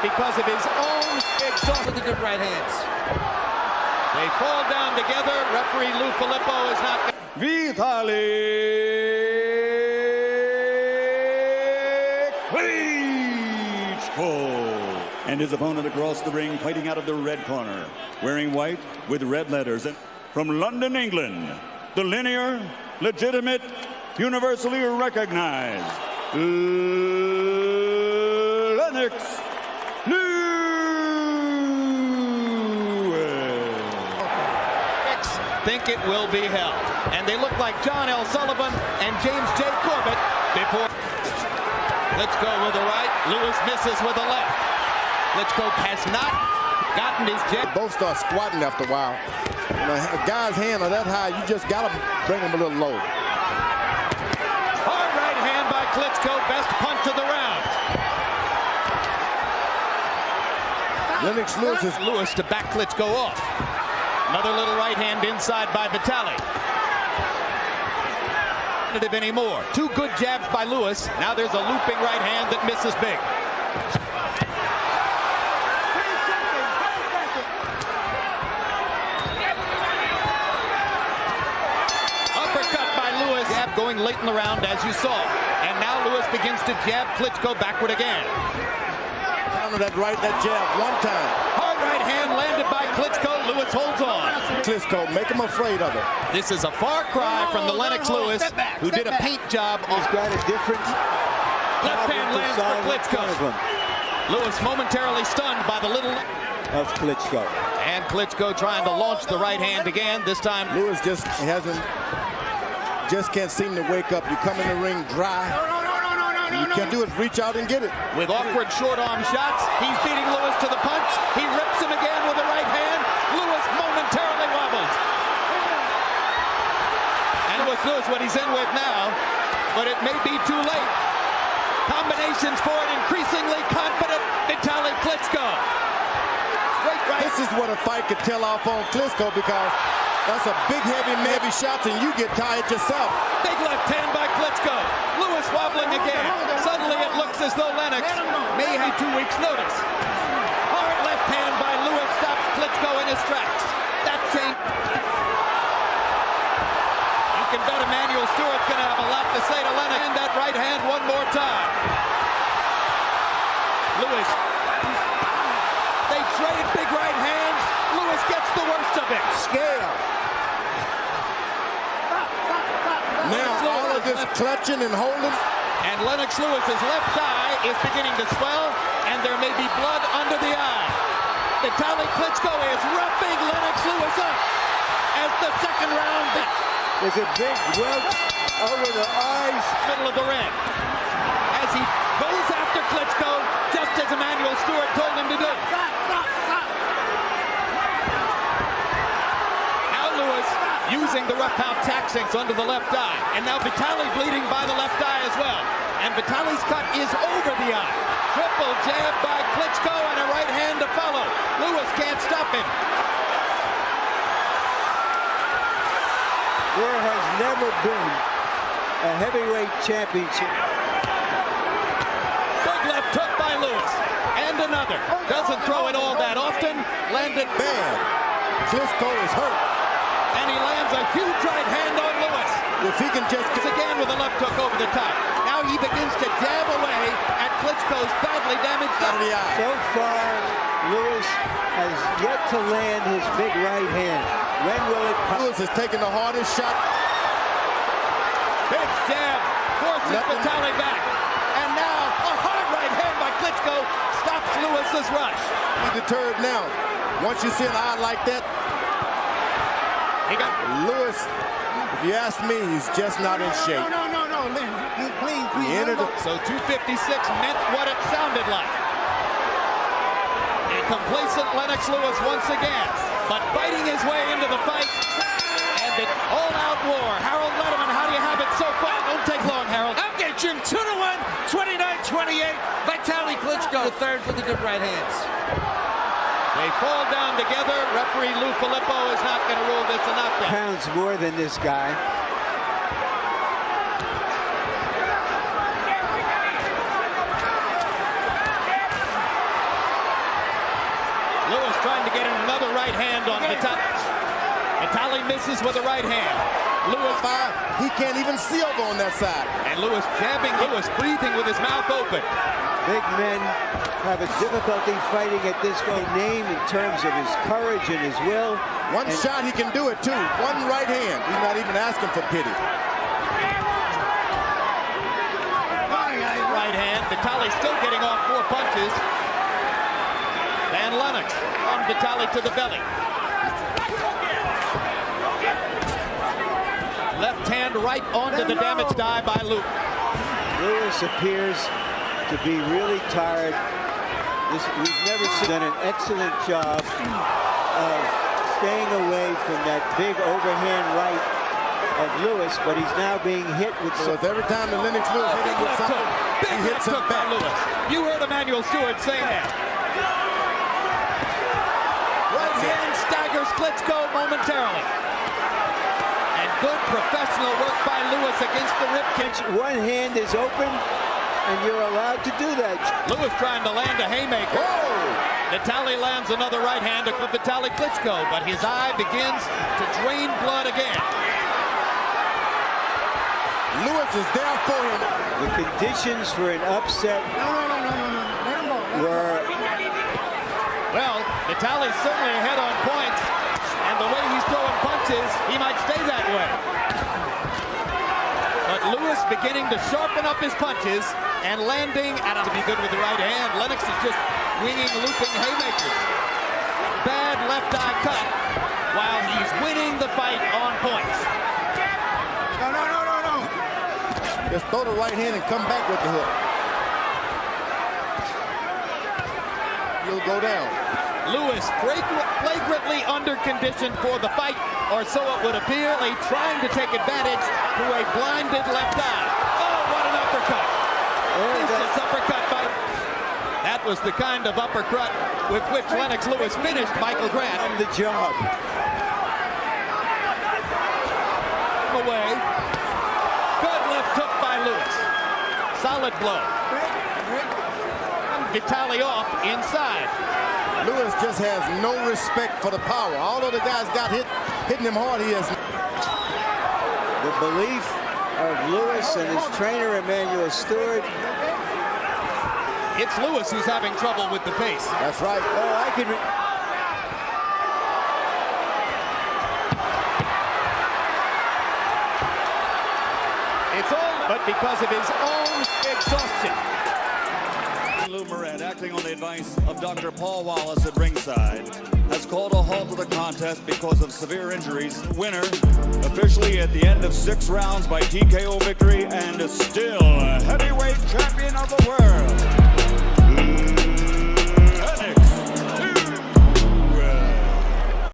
because of his own exhaustion. With the good right hands. They fall down together. Referee Lou Filippo is not. Vitali Klitschko. And his opponent across the ring, fighting out of the red corner, wearing white with red letters. And from London, England, the linear, legitimate, universally recognized Lennox Lewis. Think it will be held. And they look like John L. Sullivan and James J. Corbett before. Klitschko with the right. Lewis misses with the left. Klitschko has not gotten his jet. Both start squatting after a while. You know, a guy's hand are that high, you just got to bring him a little low. Hard right hand by Klitschko. Best punch of the round. Lennox Lewis is Lewis to back Klitschko off. Another little right hand inside by Vitali. Anymore. Two good jabs by Lewis. Now there's a looping right hand that misses big. Uppercut by Lewis. Jab going late in the round, as you saw. And now Lewis begins to jab Klitschko backward again. counter that jab one time. Hard right hand landed by Klitschko. Lewis holds on. Klitschko, make him afraid of it. This is a far cry from the Lennox Lewis, who did a paint job. He's got a different left hand lands for Klitschko. Lewis momentarily stunned by the little of Klitschko. And Klitschko trying to launch the right hand again. This time Lewis just can't seem to wake up. You come in the ring dry. You can't do is reach out and get it. With awkward short arm shots, he's beating Lewis to the punch. He rips him again with the right hand. Lewis momentarily wobbles. And Lewis knows what he's in with now, but it may be too late. Combinations for an increasingly confident Vitali Klitschko. Right. This is what a fight could tell off on Klitschko, because that's a big, heavy shot, and you get tired yourself. Big left hand by Klitschko. Lewis wobbling again. Suddenly it looks as though Lennox may have 2 weeks' notice. Hard left hand by Lewis stops Klitschko in his tracks. That change. You can bet Emanuel Stewart's going to have a lot to say to Lennox. And that right hand one more time. Lewis. They trade big right hands. Lewis gets the worst of it. Scale. Now all of this clutching and holding. And Lennox Lewis's left eye is beginning to swell, and there may be blood under the eye. Vitali Klitschko is roughing Lennox Lewis up as the second round begins. There's a big welt over the eyes. Middle of the ring. As he goes after Klitschko, just as Emanuel Stewart told him to do. Now Lewis using the rough out tactics under the left eye. And now Vitali bleeding by the left eye as well. And Vitali's cut is over the eye. Triple jab by Klitschko and a right hand to follow. Lewis can't stop him. There has never been a heavyweight championship. Big left hook by Lewis. And another. Doesn't throw it all that often. Landed Bad. Klitschko is hurt. And he lands a huge right hand on Lewis. If he can just Again with a left hook over the top. Now he begins to jab away at Klitschko's badly damaged out of the eye. So far, Lewis has yet to land his big right hand. When will it come? Lewis has taken the hardest shot. Big jab forces Vitali back. And now a hard right hand by Klitschko stops Lewis's rush. He's deterred now. Once you see an eye like that, He got Lewis, if you ask me, he's just not in shape. No, please. He entered the So 256 meant what it sounded like. A complacent Lennox Lewis once again, but fighting his way into the fight. And an all-out war. Harold Letterman, how do you have it so far? Don't take long, Harold. I'm getting 2-1, 29-28. Vitali Klitschko, the third for the good right hands. They fall down together. Referee Lou Filippo is not going to rule this a knockdown. Pounds more than this guy. Vitali misses with the right hand. Lewis, he can't even see over on that side. and Lewis jabbing, Lewis breathing with his mouth open. Big men have a difficulty fighting at this name in terms of his courage and his will. One shot, he can do it too. One right hand. He's not even asking for pity. Right hand. Vitali still getting off 4 punches. And Lennox on Vitali to the belly. Left hand right onto the damaged eye by Luke. Lewis appears to be really tired. We've never done an excellent job of staying away from that big overhand right of Lewis, but he's now being hit with So every time the Lennox Lewis hit him with something, he hits him back. Lewis. You heard Emmanuel Stewart say that. Right hand staggers Klitschko momentarily. And good professional work by Lewis against the ribcage. one hand is open, and you're allowed to do that. Lewis trying to land a haymaker. Vitali lands another right hand to Vitali Klitschko, but his eye begins to drain blood again. Lewis is there for him. The conditions for an upset were... Well, Vitali's certainly ahead on points, and the way he's throwing punches, he might stay that way. But Lewis beginning to sharpen up his punches and landing, and to be good with the right hand. Lennox is just winging, looping haymakers. Bad left eye cut while he's winning the fight on points. Just throw the right hand and come back with the hook. He'll go down. Lewis flagrantly under-conditioned for the fight, or so it would appear. Trying to take advantage to a blinded left eye. Oh, what an uppercut. Vicious uppercut by... That was the kind of uppercut with which Lennox Lewis finished Michael Grant. On the job. Away. Good left hook by Lewis. Solid blow. Vitali off inside. Lewis just has no respect for the power. Although the guy's got hitting him hard, he has. The belief of Lewis and his trainer, Emmanuel Stewart. It's Lewis who's having trouble with the pace. That's right. Oh, I can... It's all but because of his own exhaustion. Lou Moret, acting on the advice of Dr. Paul Wallace at ringside, has called a halt to the contest because of severe injuries. Winner, officially at the end of 6 rounds by TKO victory, and still heavyweight champion of the world.